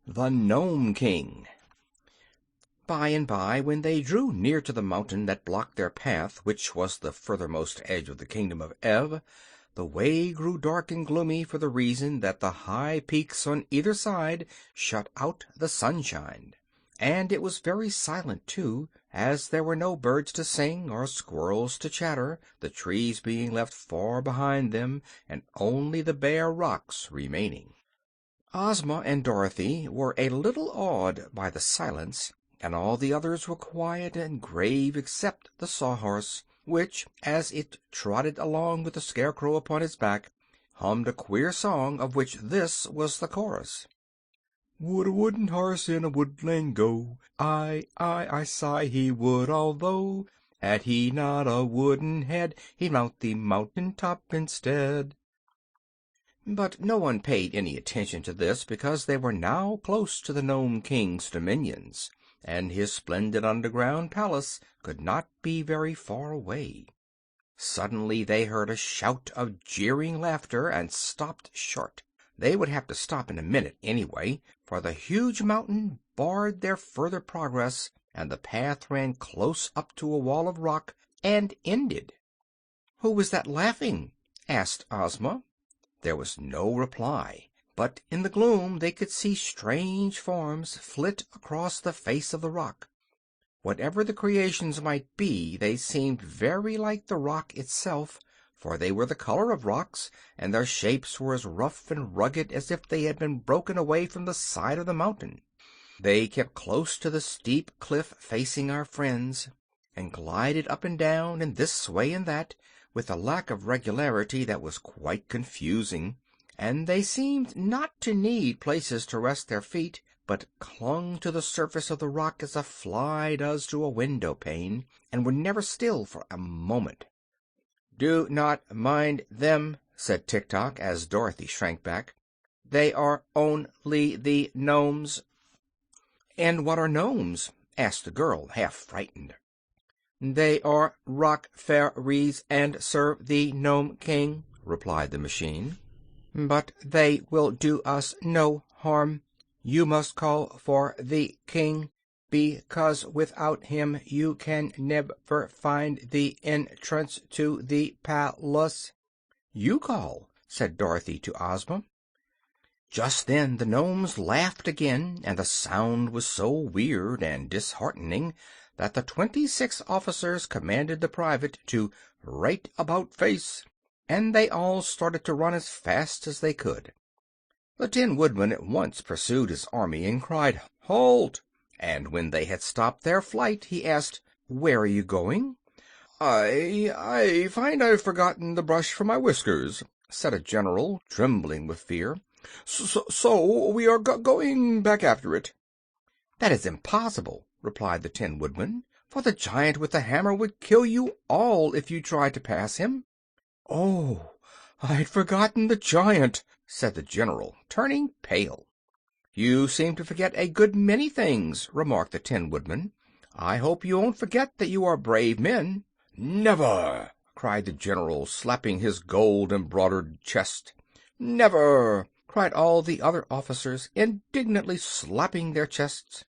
The Nome King. By and by, when they drew near to the mountain that blocked their path, which was the furthermost edge of the kingdom of Ev, the way grew dark and gloomy for the reason that the high peaks on either side shut out the sunshine. And it was very silent, too, as there were no birds to sing or squirrels to chatter, the trees being left far behind them, and only the bare rocks remaining. Ozma and Dorothy were a little awed by the silence, and all the others were quiet and grave except the Sawhorse, which, as it trotted along with the Scarecrow upon its back, hummed a queer song of which this was the chorus. Would a wooden horse in a woodland go? I sigh he would, although had he not a wooden head, he'd mount the mountain top instead. But no one paid any attention to this, because they were now close to the Nome King's dominions, and his splendid underground palace could not be very far away. Suddenly they heard a shout of jeering laughter and stopped short. They would have to stop in a minute anyway, for the huge mountain barred their further progress, and the path ran close up to a wall of rock and ended. "Who was that laughing?" asked Ozma. There was no reply, but in the gloom they could see strange forms flit across the face of the rock. Whatever the creations might be, they seemed very like the rock itself, for they were the color of rocks, and their shapes were as rough and rugged as if they had been broken away from the side of the mountain. They kept close to the steep cliff facing our friends, and glided up and down, and this way and that, with a lack of regularity that was quite confusing, and they seemed not to need places to rest their feet, but clung to the surface of the rock as a fly does to a window pane, and were never still for a moment. "Do not mind them," said Tik-Tok, as Dorothy shrank back. "They are only the gnomes." "And what are gnomes?" asked the girl, half frightened. "They are rock fairies and serve the Nome King," replied the machine. "But they will do us no harm. You must call for the king, because without him you can never find the entrance to the palace." "You call," said Dorothy to Ozma. Just then the gnomes laughed again, and the sound was so weird and disheartening that the 26 officers commanded the private to right about face, and they all started to run as fast as they could. The Tin Woodman at once pursued his army and cried, "Halt!" And when they had stopped their flight, he asked, "Where are you going?" I find I've forgotten the brush for my whiskers," said a general, trembling with fear. So we are going back after it." "That is impossible," replied the Tin Woodman, "for the giant with the hammer would kill you all if you tried to pass him." "Oh, I'd forgotten the giant," said the general, turning pale. "You seem to forget a good many things," remarked the Tin Woodman. "I hope you won't forget that you are brave men." "Never!" cried the general, slapping his gold-embroidered chest. "Never!" cried all the other officers, indignantly slapping their chests.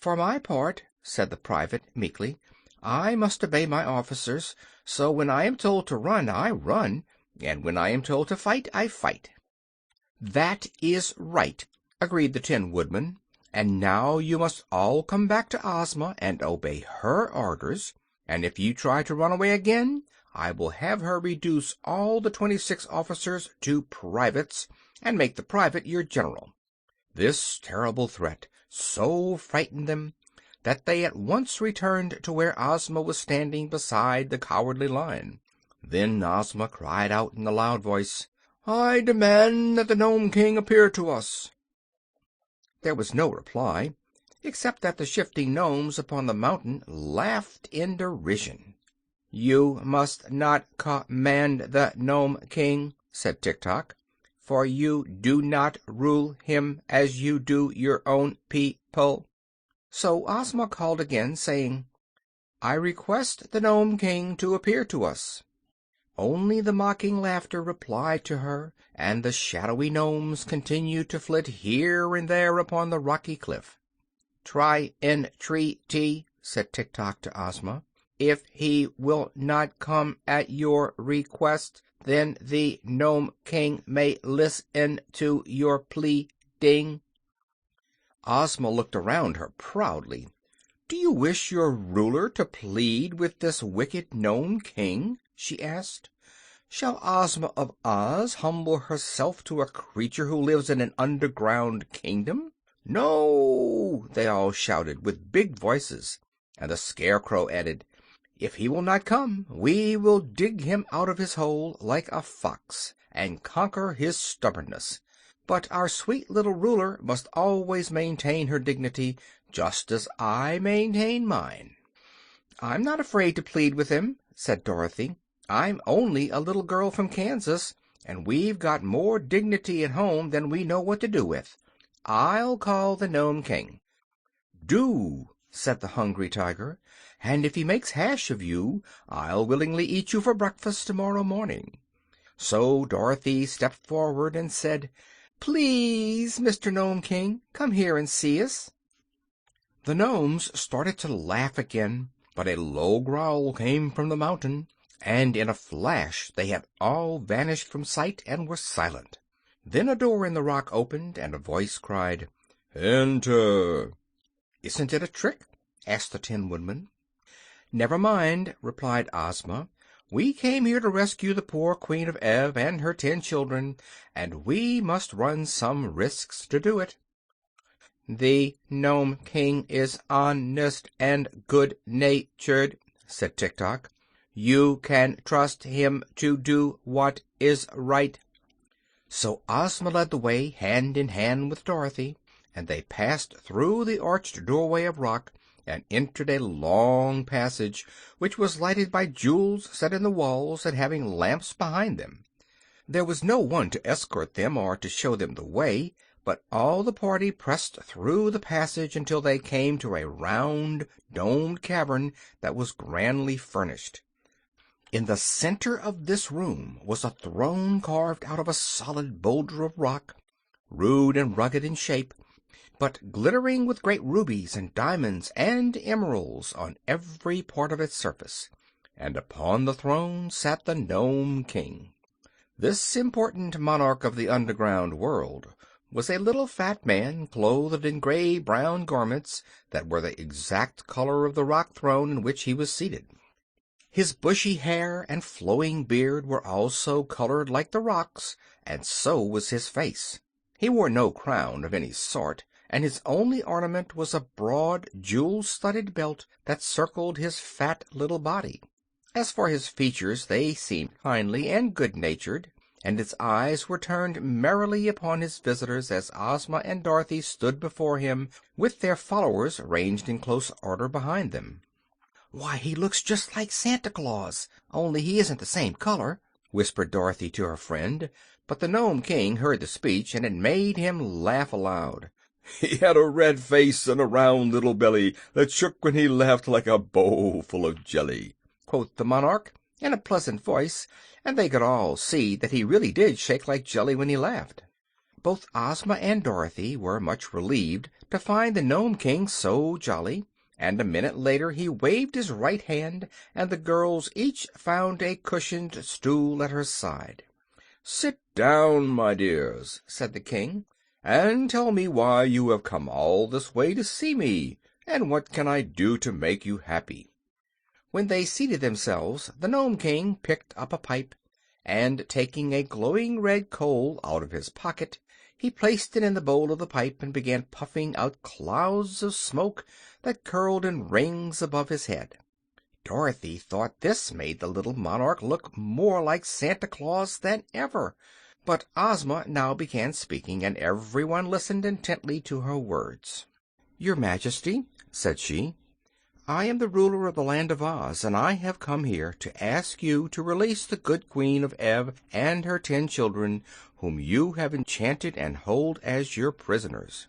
"For my part," said the private, meekly, "I must obey my officers, so when I am told to run, I run, and when I am told to fight, I fight." "That is right," agreed the Tin Woodman. "And now you must all come back to Ozma and obey her orders, and if you try to run away again, I will have her reduce all the 26 officers to privates, and make the private your general." This terrible threat so frightened them that they at once returned to where Ozma was standing beside the Cowardly Lion. Then Ozma cried out in a loud voice, "I demand that the Nome King appear to us." There was no reply, except that the shifting gnomes upon the mountain laughed in derision. "You must not command the Nome King," said Tik-Tok, "for you do not rule him as you do your own people." So Ozma called again, saying, "I request the Nome King to appear to us." Only the mocking laughter replied to her, and the shadowy gnomes continued to flit here and there upon the rocky cliff. "Try entreaty," said Tik-Tok to Ozma. "If he will not come at your request, then the Nome King may listen to your pleading." Ozma looked around her proudly. "Do you wish your ruler to plead with this wicked Nome King?" she asked. "Shall Ozma of Oz humble herself to a creature who lives in an underground kingdom?" "No!" they all shouted with big voices, and the Scarecrow added, "If he will not come, we will dig him out of his hole like a fox, and conquer his stubbornness. But our sweet little ruler must always maintain her dignity, just as I maintain mine." "I'm not afraid to plead with him," said Dorothy. "I'm only a little girl from Kansas, and we've got more dignity at home than we know what to do with. I'll call the Nome King." "Do," said the Hungry Tiger, "and if he makes hash of you, I'll willingly eat you for breakfast tomorrow morning." So Dorothy stepped forward and said, "Please, Mr. Nome King, come here and see us." The Nomes started to laugh again, but a low growl came from the mountain, and in a flash they had all vanished from sight and were silent. Then a door in the rock opened, and a voice cried, "Enter!" "Isn't it a trick?" asked the Tin Woodman. "Never mind," replied Ozma. "We came here to rescue the poor Queen of Ev and her 10 children, and we must run some risks to do it." "The Nome King is honest and good-natured," said Tik-Tok. "You can trust him to do what is right." So Ozma led the way, hand in hand with Dorothy, and they passed through the arched doorway of rock and entered a long passage, which was lighted by jewels set in the walls and having lamps behind them. There was no one to escort them or to show them the way, but all the party pressed through the passage until they came to a round, domed cavern that was grandly furnished. In the center of this room was a throne carved out of a solid boulder of rock, rude and rugged in shape, but glittering with great rubies and diamonds and emeralds on every part of its surface. And upon the throne sat the Nome King. This important monarch of the underground world was a little fat man clothed in gray-brown garments that were the exact color of the rock throne in which he was seated. His bushy hair and flowing beard were also colored like the rocks, and so was his face. He wore no crown of any sort, and his only ornament was a broad, jewel-studded belt that circled his fat little body. As for his features, they seemed kindly and good-natured, and his eyes were turned merrily upon his visitors as Ozma and Dorothy stood before him, with their followers ranged in close order behind them. "Why, he looks just like Santa Claus, only he isn't the same color," whispered Dorothy to her friend, but the Nome King heard the speech, and it made him laugh aloud. "He had a red face and a round little belly that shook when he laughed like a bowl full of jelly," quoth the monarch, in a pleasant voice, and they could all see that he really did shake like jelly when he laughed. Both Ozma and Dorothy were much relieved to find the Nome King so jolly, and a minute later he waved his right hand, and the girls each found a cushioned stool at her side. "Sit down, my dears," said the King, "and tell me why you have come all this way to see me, and what can I do to make you happy?" When they seated themselves, the Nome King picked up a pipe, and taking a glowing red coal out of his pocket, he placed it in the bowl of the pipe and began puffing out clouds of smoke that curled in rings above his head. Dorothy thought this made the little monarch look more like Santa Claus than ever. But Ozma now began speaking, and everyone listened intently to her words. "Your Majesty," said she, "I am the ruler of the Land of Oz, and I have come here to ask you to release the good Queen of Ev and her 10 children, whom you have enchanted and hold as your prisoners."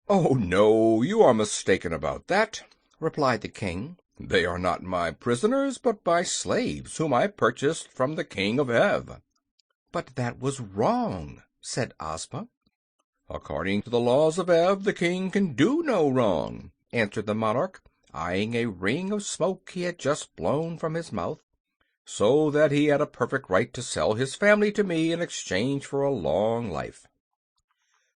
"Oh, no, you are mistaken about that," replied the King. "They are not my prisoners, but my slaves, whom I purchased from the King of Ev." "But that was wrong," said Ozma. "According to the laws of Ev, the king can do no wrong," answered the monarch, eyeing a ring of smoke he had just blown from his mouth, "so that he had a perfect right to sell his family to me in exchange for a long life."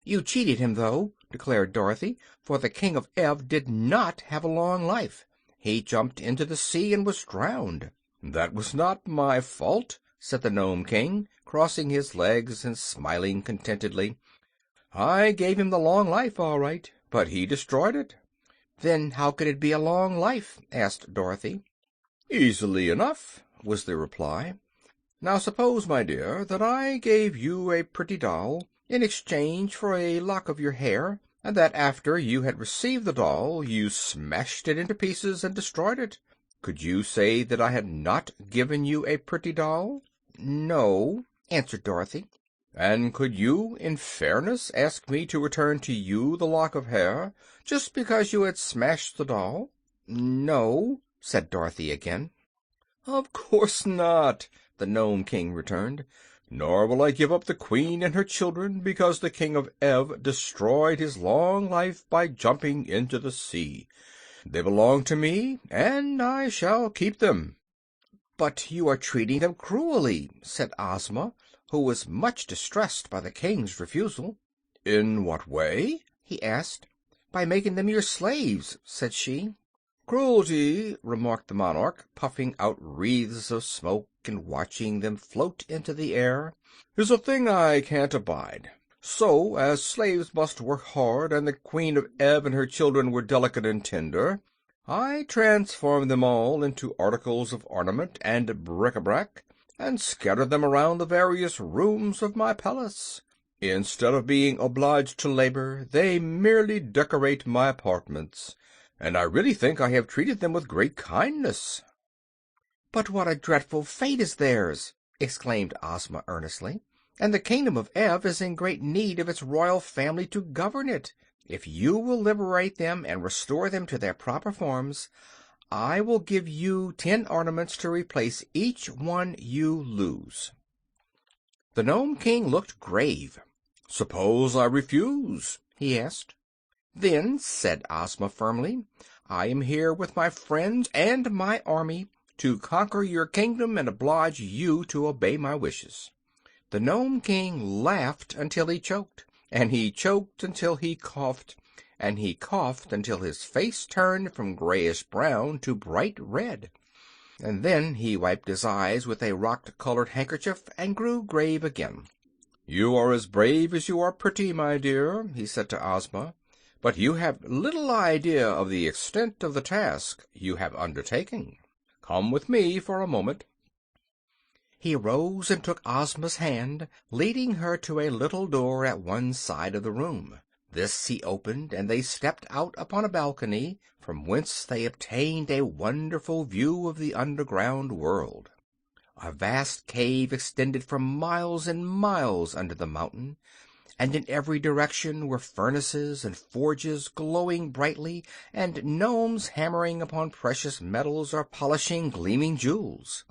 "You cheated him, though," declared Dorothy, "for the King of Ev did not have a long life. He jumped into the sea and was drowned." "That was not my fault," said the Nome King, crossing his legs and smiling contentedly. "I gave him the long life, all right, but he destroyed it." "Then how could it be a long life?" asked Dorothy. "Easily enough," was the reply. "Now suppose, my dear, that I gave you a pretty doll in exchange for a lock of your hair, and that after you had received the doll you smashed it into pieces and destroyed it. Could you say that I had not given you a pretty doll?" "No," answered Dorothy. "And could you, in fairness, ask me to return to you the lock of hair, just because you had smashed the doll?" "No," said Dorothy again. "Of course not," the Nome King returned. "Nor will I give up the Queen and her children because the King of Ev destroyed his long life by jumping into the sea. They belong to me, and I shall keep them." "But you are treating them cruelly," said Ozma, who was much distressed by the King's refusal. "In what way?" he asked. "By making them your slaves," said she. "Cruelty," remarked the monarch, puffing out wreaths of smoke and watching them float into the air, "is a thing I can't abide. So, as slaves must work hard, and the Queen of Ev and her children were delicate and tender, I transformed them all into articles of ornament and bric-a-brac, and scattered them around the various rooms of my palace. Instead of being obliged to labor, they merely decorate my apartments, and I really think I have treated them with great kindness." "But what a dreadful fate is theirs!" exclaimed Ozma earnestly. "And the kingdom of Ev is in great need of its royal family to govern it. If you will liberate them and restore them to their proper forms, I will give you 10 ornaments to replace each one you lose." The Nome King looked grave. "Suppose I refuse?" he asked. "Then," said Ozma firmly, "I am here with my friends and my army to conquer your kingdom and oblige you to obey my wishes." The Nome King laughed until he choked, and he choked until he coughed, and he coughed until his face turned from grayish brown to bright red. And then he wiped his eyes with a rock-colored handkerchief and grew grave again. "You are as brave as you are pretty, my dear," he said to Ozma, "but you have little idea of the extent of the task you have undertaken. Come with me for a moment." He rose and took Ozma's hand, leading her to a little door at one side of the room. This he opened, and they stepped out upon a balcony, from whence they obtained a wonderful view of the underground world. A vast cave extended for miles and miles under the mountain, and in every direction were furnaces and forges glowing brightly, and gnomes hammering upon precious metals or polishing gleaming jewels.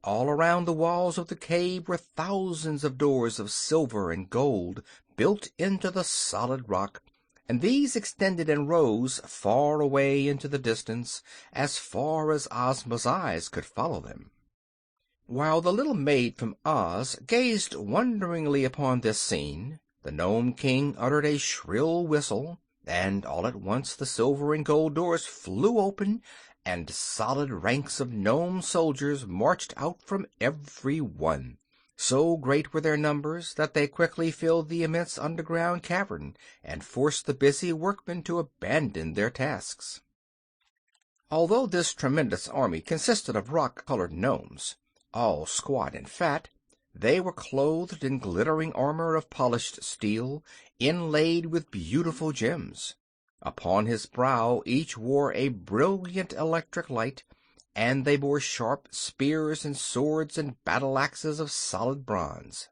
All around the walls of the cave were thousands of doors of silver and gold built into the solid rock, and these extended in rows far away into the distance, as far as Ozma's eyes could follow them. While the little maid from Oz gazed wonderingly upon this scene, the Nome King uttered a shrill whistle, and all at once the silver and gold doors flew open, and solid ranks of gnome soldiers marched out from every one. So great were their numbers that they quickly filled the immense underground cavern and forced the busy workmen to abandon their tasks. Although this tremendous army consisted of rock-colored gnomes, all squat and fat, they were clothed in glittering armor of polished steel, inlaid with beautiful gems. Upon his brow each wore a brilliant electric light, and they bore sharp spears and swords and battle-axes of solid bronze.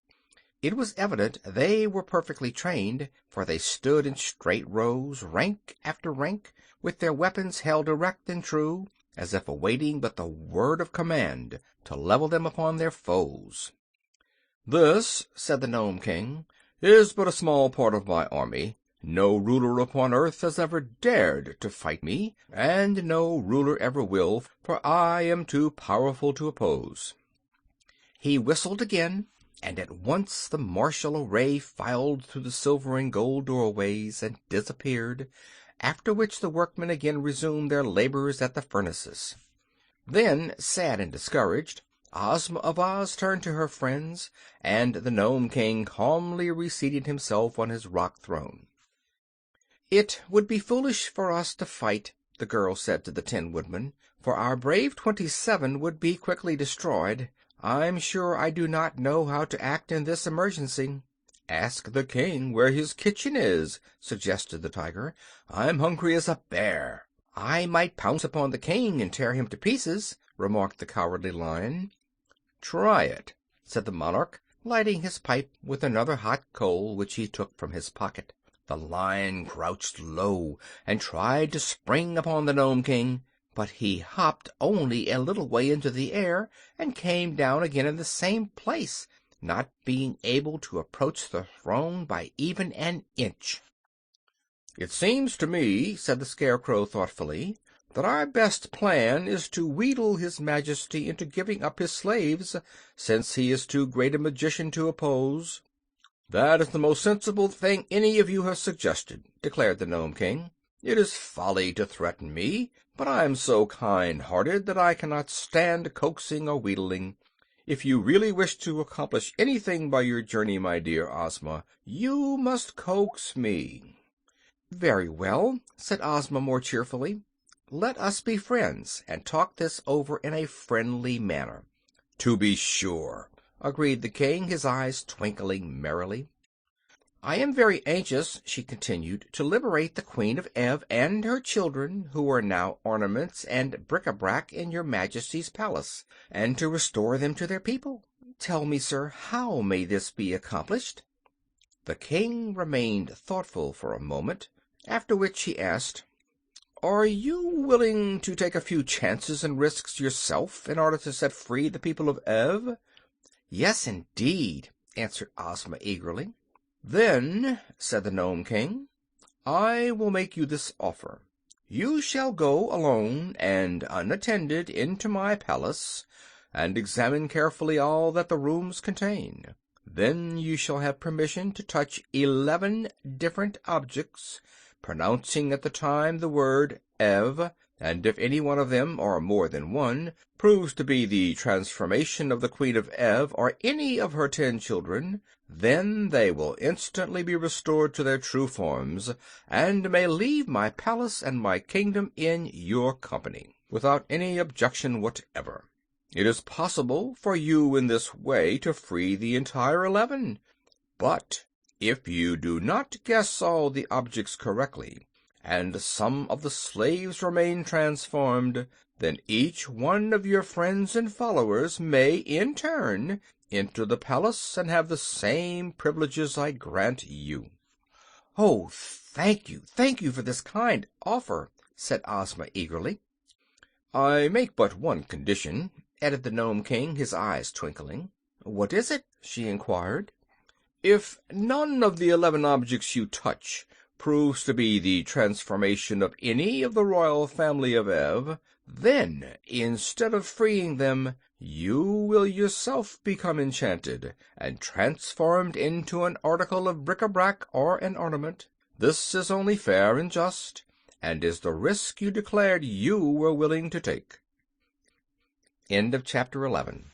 It was evident they were perfectly trained, for they stood in straight rows, rank after rank, with their weapons held erect and true, as if awaiting but the word of command to level them upon their foes. "This," said the Nome King, "is but a small part of my army. No ruler upon earth has ever dared to fight me, and no ruler ever will, for I am too powerful to oppose." He whistled again, and at once the martial array filed through the silver and gold doorways and disappeared, after which the workmen again resumed their labors at the furnaces. Then, sad and discouraged, Ozma of Oz turned to her friends, and the Nome King calmly reseated himself on his rock throne. "It would be foolish for us to fight," the girl said to the Tin Woodman, "for our brave 27 would be quickly destroyed. I'm sure I do not know how to act in this emergency." "Ask the king where his kitchen is," suggested the Tiger. "I'm hungry as a bear." "I might pounce upon the king and tear him to pieces," remarked the Cowardly Lion. "Try it," said the monarch, lighting his pipe with another hot coal which he took from his pocket. The Lion crouched low and tried to spring upon the Nome King, but he hopped only a little way into the air and came down again in the same place, not being able to approach the throne by even an inch. "It seems to me," said the Scarecrow thoughtfully, "that our best plan is to wheedle his Majesty into giving up his slaves, since he is too great a magician to oppose." "That is the most sensible thing any of you have suggested," declared the Nome King. "It is folly to threaten me, but I am so kind-hearted that I cannot stand coaxing or wheedling. If you really wish to accomplish anything by your journey, my dear Ozma, you must coax me." "Very well," said Ozma more cheerfully. "Let us be friends and talk this over in a friendly manner." "To be sure," agreed the king, his eyes twinkling merrily. "I am very anxious," she continued, "to liberate the Queen of Ev and her children, who are now ornaments and bric-a-brac in your Majesty's palace, and to restore them to their people. Tell me, sir, how may this be accomplished?" The king remained thoughtful for a moment, after which he asked, "Are you willing to take a few chances and risks yourself in order to set free the people of Ev?" "Yes, indeed," answered Ozma eagerly. "Then," said the Nome King, "I will make you this offer. You shall go alone and unattended into my palace, and examine carefully all that the rooms contain. Then you shall have permission to touch 11 different objects, pronouncing at the time the word Ev, and if any one of them, or more than one, proves to be the transformation of the Queen of Ev or any of her 10 children, then they will instantly be restored to their true forms, and may leave my palace and my kingdom in your company, without any objection whatever. It is possible for you in this way to free the entire 11, but if you do not guess all the objects correctly, and some of the slaves remain transformed, then each one of your friends and followers may, in turn, enter the palace and have the same privileges I grant you." "Oh, thank you for this kind offer," said Ozma eagerly. "I make but one condition," added the Nome King, his eyes twinkling. "What is it?" she inquired. "If none of the 11 objects you touch proves to be the transformation of any of the royal family of Ev, then, instead of freeing them, you will yourself become enchanted and transformed into an article of bric-a-brac or an ornament. This is only fair and just, and is the risk you declared you were willing to take." End of chapter 11.